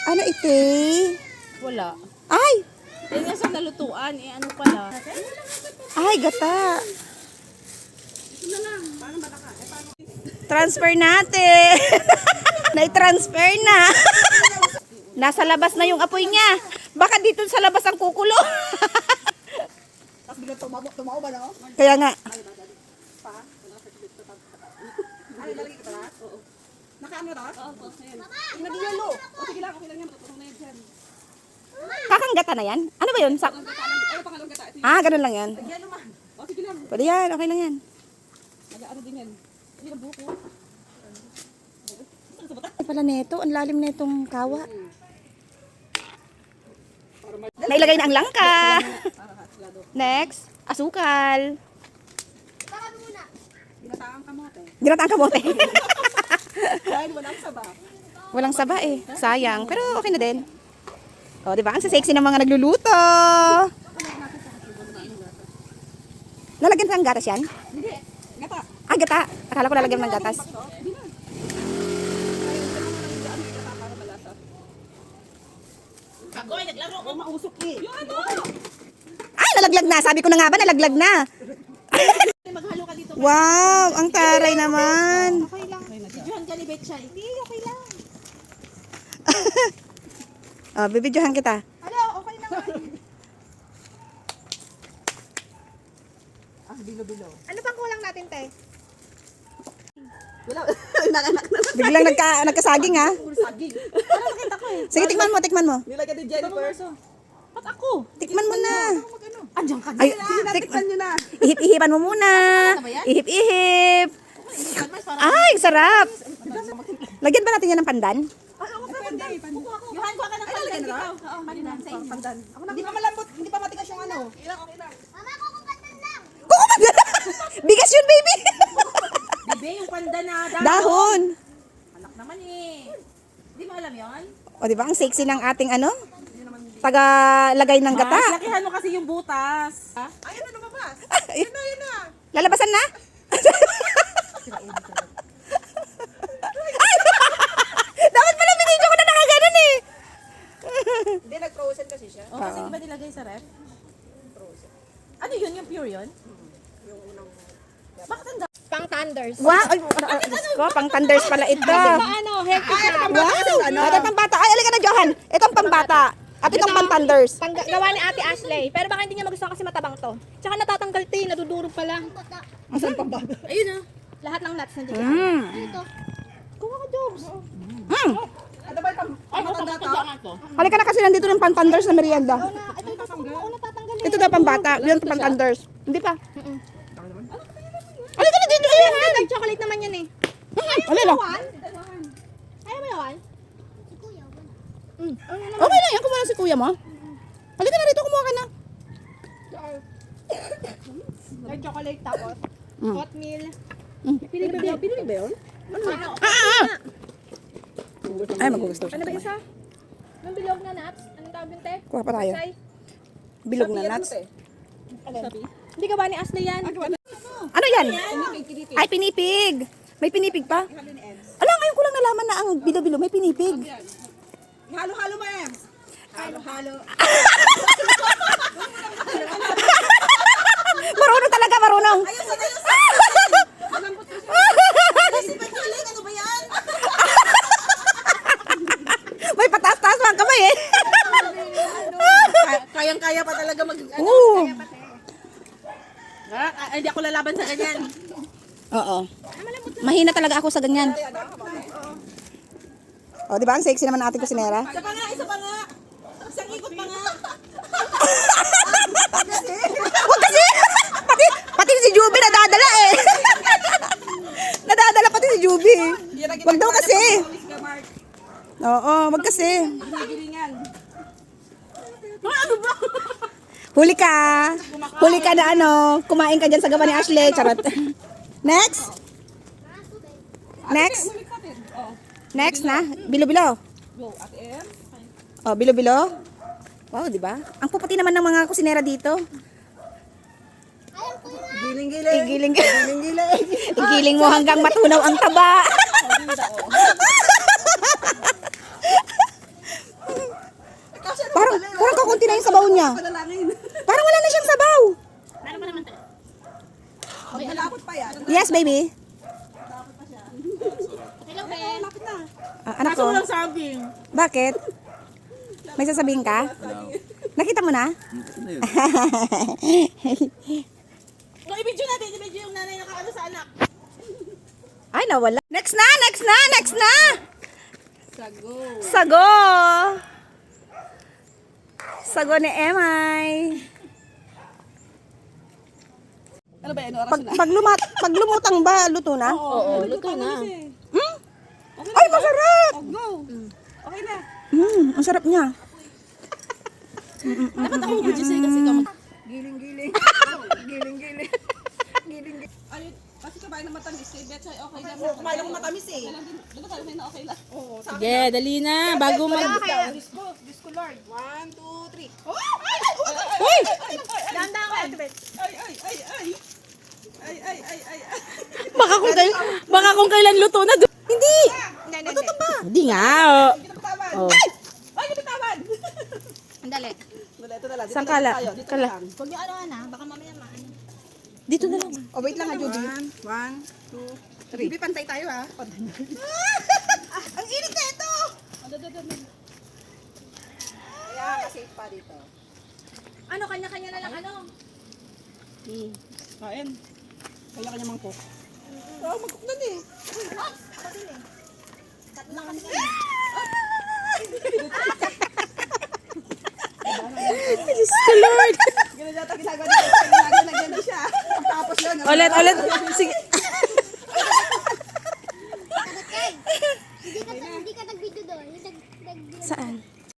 Ano ite? Wala. Ay! Yan nga sa nalutuan. Eh, ano pala? Ay, gata. Transfer natin. Nai-transfer na. Nasa labas na yung apoy niya. Baka dito sa labas ang kukulo. Tapos biglang tumaw ba na? Kaya nga. Ano, lalagay ka na? Oo. Nakaano na? Oo. Nag-yelo. O sige lang, okay lang yan. Matutulong na yan dyan. Kakanggata na yan? Ano ba yun? Ano pangalong gata? Ito yun. Ah, ganun lang yan. Nag-yelo man. O sige lang. Pwede yan, okay lang yan. Nag-ano din yan. Hindi na buko. Ay pala neto, ang lalim netong kawa. Nailagay na ang langka. Next, asukal. Ginataang kamote. Ginataang kamote. Dahil walang saba. Walang saba eh. Sayang. Pero okay na din. O, di ba? Ang sexy ng mga nagluluto. Lalagyan ng gatas yan? Hindi. Gata. Ah, gata. Akala ko lalagyan ng gatas. Hindi na. Ako ay naglaro. O mausok eh. Yung ano? Ay, nalaglag na. Sabi ko na nga ba, nalaglag na. Maghalo ka dito. Wow, ang taray naman. Okay lang. Videohan ka ni Betchay. Hindi, okay lang. Oh, bibidyohan kita. Hello, okay lang. Ah, bilo-bilo. Ano pang kulang natin, te? Wala. Nakanak na. Biglang nagkasaging ha. Saging. Ano nakita ko eh. Sige, tikman mo, tikman mo. Nilagay ni Jennifer. Ba't ako? Tikman mo na. Andiyan ka na. Ay, Tikman nyo na. ihip-ihipan mo muna. Ihip-ihip. Ay, sarap. Lagyan ba natin yan ng pandan? Yuhan, kuha ka ng pandan dito. Oo, pandan sa inyo. Pandan. Hindi pa malambot. Hindi pa matigas yung ano. Ilang, okay lang. Kukupan bigas yun, baby. Bebe, yung pandan na Dahon. Anak naman eh. Hindi mo alam yon? O, di ba? Ang sexy ng ating ano? Taga-lagay ng gata. Lakihan mo kasi yung butas. Ha? Ayun na lumabas. Ay, Ayun na. lalabasan na? Ay! Dapat pala binidyo ko na nakaganon eh. Hindi, nag-frozen kasi siya. O, kasi di ba nilagay sa ref? Ano yun? Yung pure yun? Bakit ang Pang thunders. Wow! Ay, Diyos ko, pang thunders pala ito. Ano, healthy siya. Wow! Ito pang bata. Ay, alika na, Johan. Ito ang pang bata. At itong pang thunders. Gawa ni Ate Ashley. Pero baka hindi niya magustuhan kasi matabang to. Tsaka natatanggal to, nadudurog pala. Asan pang bata? Ayun ah. Lahat ng nuts nandiyan. Mm. Kuha ka, Jobs. Mm. Ano ba yung pang-matanda to? Halika na kasi nandito ng pang thunders na merienda. Ito natatanggal. Ito daw pang bata. Yun pang thunders. Hindi pa. Halika na dito. Johan. Dark chocolate naman yan eh. Ano lang? Ayaw mo yawan? Okay lang yan. Kumuha si kuya mo. Halika na rito. Kumuha ka na. Dark chocolate tapos. Mm. Oatmeal. Pinili ba yun? Ay, magugusto Ano ba isa? Yung bilog na nuts? Anong tawag yun, te? Kuha pa tayo. Say. Bilog na nuts. Hindi gawa ni Ashley yan. Ano yan? Ay, pinipig. May pinipig pa? Ala, ngayon ko lang nalaman na ang bilo-bilo may pinipig. Halo-halo mo, Ems. Halo-halo. Marunong talaga, marunong. Malambot ko siya. Si Benjamin, ano ba yan? May pataas-taas mga kamay eh. Kayang-kaya pa talaga mag... Oo. Hindi ako lalaban sa ganyan. Oo. Mahina talaga ako sa ganyan. O, di ba? Ang sexy naman ating kusinera. Isa pa nga, isa pa nga. Isang ikot pa nga. Huwag kasi! Pati si Juby nadadala eh. Nadadala pati si Juby. Huwag daw kasi. Oo, wag kasi. Gilingan. Huli ka. Huli ka na ano. Kumain ka dyan sa gawa ni Ashley. Charot. Next. Next. Next na. Bilo-bilo. Go, Ate Em. Oh, bilo-bilo. Wow, di ba? Ang puputi naman ng mga kusinera dito. Giling-giling. Igiling, Giling-giling. igiling mo hanggang matunaw ang taba. Yes, baby. Hello, be. Lapit na. Anak ko. Walang saging. Bakit? May sasabihin ka? Nakita mo na? No, i-video natin. I-video yung nanay nakaano sa anak. Ay, nawala. Next na, next na, next na. Sago. Sago. Sago ni Emay. Ano ba yan? Oras na. Pag lumutang ba, luto na? Oo, luto na. Hmm? Ay, masarap. Oh, go. Okay na. Ang sarap niya. Dapat ako mag-video kasi ikaw Giling-giling. Giling-giling. Giling-giling. Ayun, kasi kabayan na matamis. Kay Betsa, okay lang. Kumain ako matamis eh. Okay lang din. Di ba sabi na okay lang? Oo. Sa akin. Sige, dali na. Bago mag... Disco. Disco Lord. 1, 2, 3. Uy! Danda ako. Ay. Baka kung kailan luto na. Hindi. Matuto ba? Hindi nga. Hindi na patawan. Oh. Ay, hindi patawan. Dali. Dali, ito na lang. Dito Saan lang kala? tayo. Dito Kala. lang. Huwag niyo ano na. Baka mamaya maano. Dito na lang. Oh, wait lang ha, Judy. 1, 2, 3. Judy, pantay tayo ha. Ang init na ito! Ayan, safe pa dito. Ano, kanya-kanya na lang ano. Kain. Kanya-kanya mangkok. Oh, mangkok na eh. Tatlo kami. Diyos ko, Lord. Ganun yata ginagawa dito. Ginagawa na siya. Tapos yun. Ulit. Sige. Hindi ka nag-video doon. Saan?